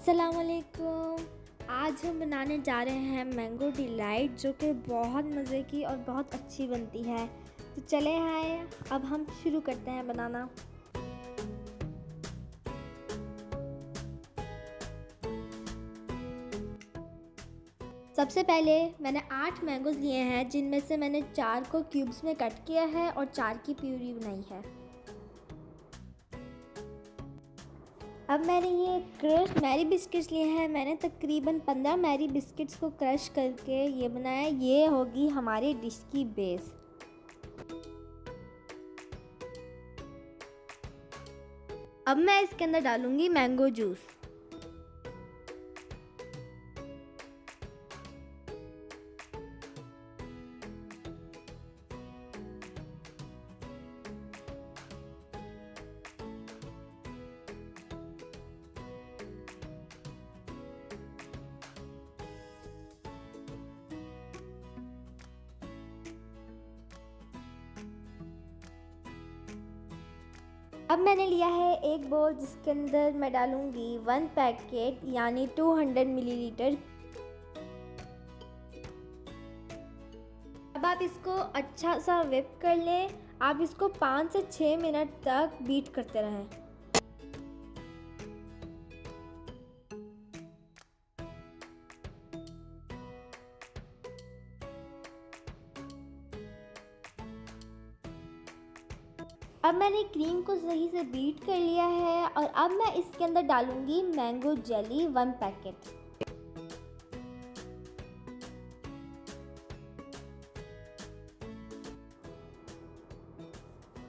अस्सलामुअलैकुम। आज हम बनाने जा रहे हैं मैंगो डिलाइट, जो कि बहुत मज़े की और बहुत अच्छी बनती है। तो चले आए, अब हम शुरू करते हैं बनाना। सबसे पहले मैंने 8 मैंगोज़ लिए हैं, जिनमें से मैंने 4 को क्यूब्स में कट किया है और 4 की प्यूरी बनाई है। अब मैंने ये क्रश मैरी बिस्किट्स लिए हैं। मैंने तकरीबन 15 मैरी बिस्किट्स को क्रश करके ये बनाया। ये होगी हमारी डिश की बेस। अब मैं इसके अंदर डालूंगी मैंगो जूस। अब मैंने लिया है एक बोल, जिसके अंदर मैं डालूंगी 1 पैकेट यानी 200 मिलीलीटर। अब आप इसको अच्छा सा व्हिप कर लें। आप इसको 5 से 6 मिनट तक बीट करते रहें। अब मैंने क्रीम को सही से बीट कर लिया है और अब मैं इसके अंदर डालूंगी मैंगो जेली 1 पैकेट।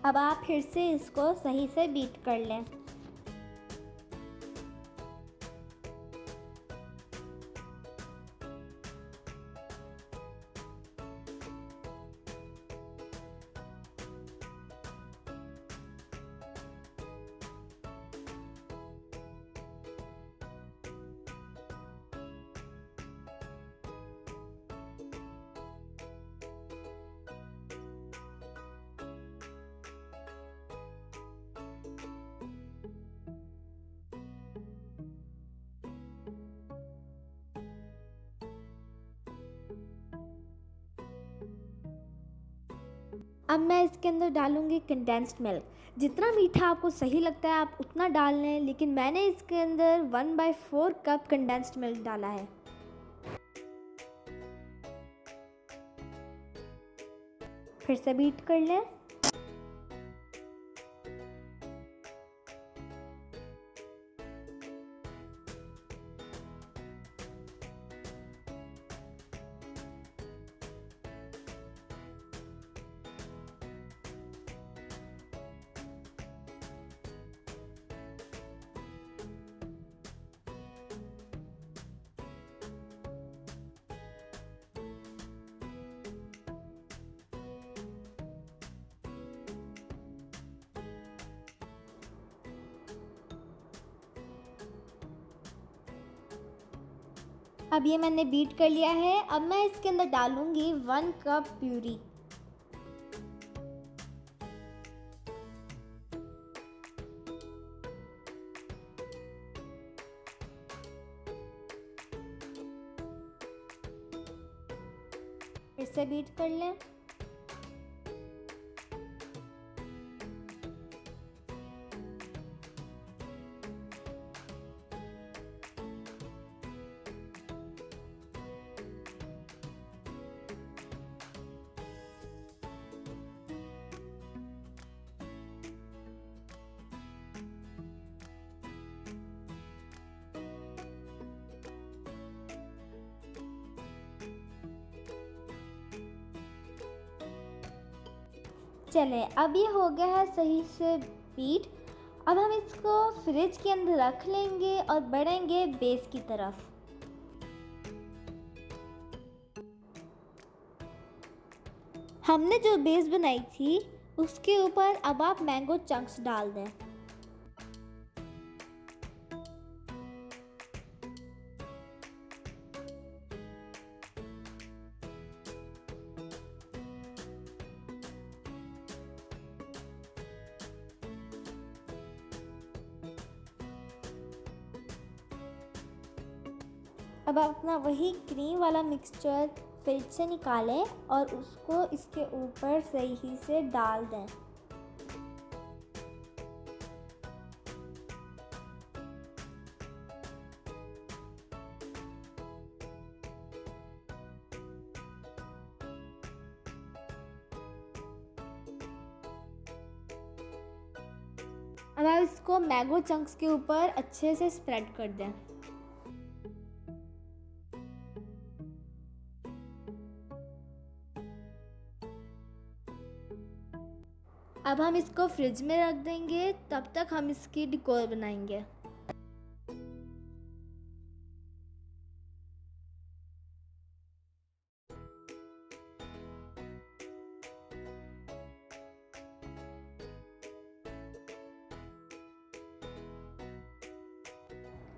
अब आप फिर से इसको सही से बीट कर लें। अब मैं इसके अंदर डालूंगी कंडेंस्ड मिल्क। जितना मीठा आपको सही लगता है आप उतना डाल लें, लेकिन मैंने इसके अंदर 1/4 कप कंडेंस्ड मिल्क डाला है। फिर से बीट कर लें। अब ये मैंने बीट कर लिया है। अब मैं इसके अंदर डालूंगी 1 कप प्यूरी। फिर से बीट कर लें। चले, अब ये हो गया है सही से बीट। अब हम इसको फ्रिज के अंदर रख लेंगे और बढ़ेंगे बेस की तरफ। हमने जो बेस बनाई थी उसके ऊपर अब आप मैंगो चंक्स डाल दें। अब आप अपना वही क्रीम वाला मिक्सचर फ्रिज से निकालें और उसको इसके ऊपर सही से डाल दें। अब आप इसको मैंगो चंक्स के ऊपर अच्छे से स्प्रेड कर दें। अब हम इसको फ्रिज में रख देंगे, तब तक हम इसकी डेकोर बनाएंगे।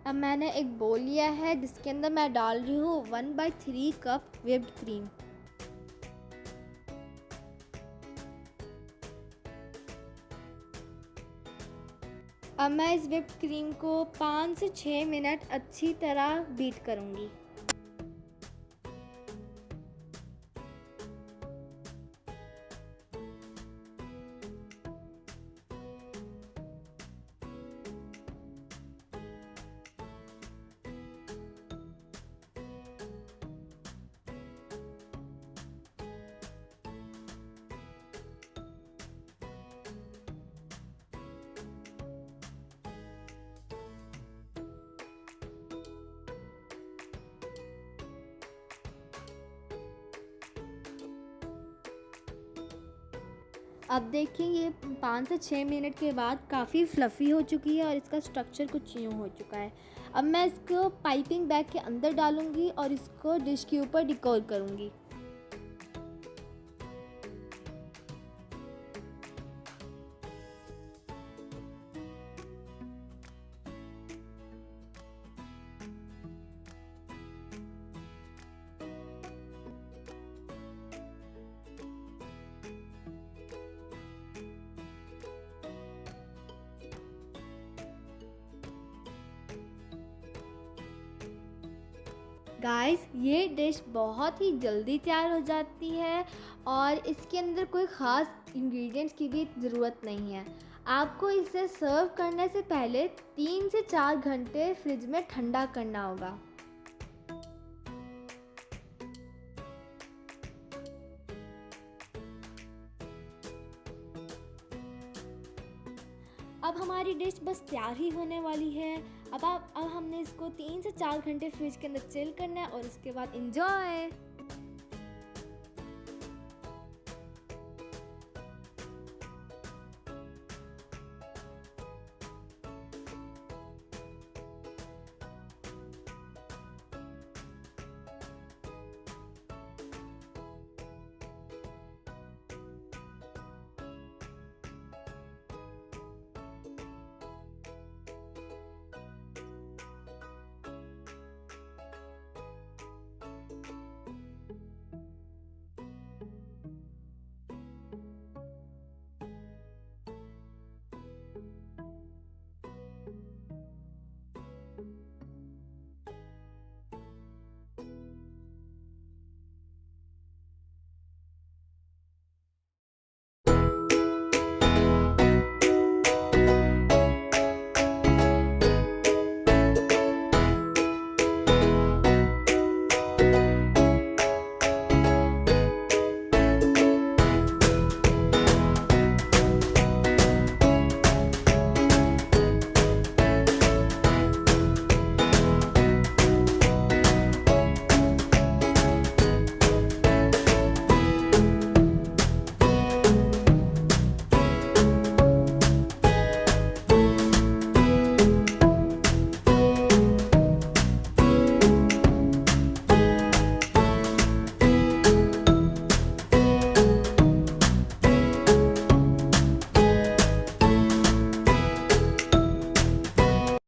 अब मैंने एक बोल लिया है जिसके अंदर मैं डाल रही हूँ 1/3 कप व्हिप्ड क्रीम। अब मैं इस व्हिप्ड क्रीम को 5 से 6 मिनट अच्छी तरह बीट करूँगी। अब देखिए ये 5 से 6 मिनट के बाद काफ़ी फ्लफ़ी हो चुकी है और इसका स्ट्रक्चर कुछ यूँ हो चुका है। अब मैं इसको पाइपिंग बैग के अंदर डालूँगी और इसको डिश के ऊपर डेकोर करूँगी। गाइस ये डिश बहुत ही जल्दी तैयार हो जाती है और इसके अंदर कोई ख़ास इंग्रेडिएंट्स की भी ज़रूरत नहीं है। आपको इसे सर्व करने से पहले 3 से 4 घंटे फ्रिज में ठंडा करना होगा। अब हमारी डिश बस तैयार ही होने वाली है। अब हमने इसको 3 से 4 घंटे फ्रिज के अंदर चिल करना है और उसके बाद एंजॉय।